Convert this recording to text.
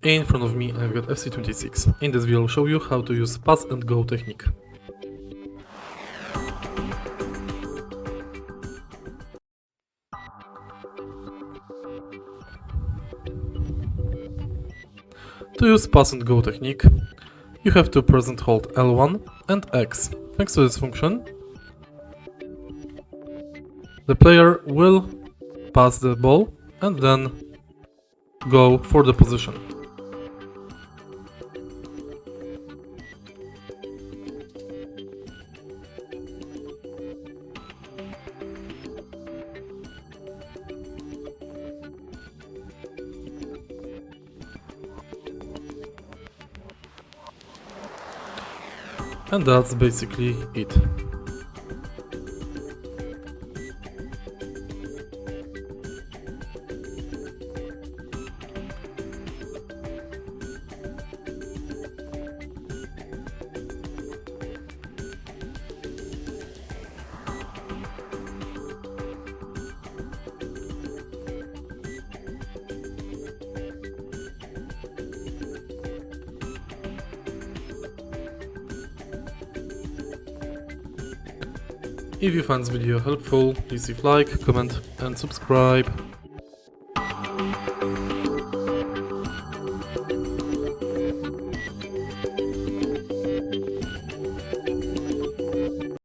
In front of me I've got FC26. In this video I'll show you how to use pass and go technique. To use pass and go technique, you have to press and hold L1 and X. Thanks to this function, the player will pass the ball and then go for the position. And that's basically it. If you find this video helpful, please leave like, comment and subscribe.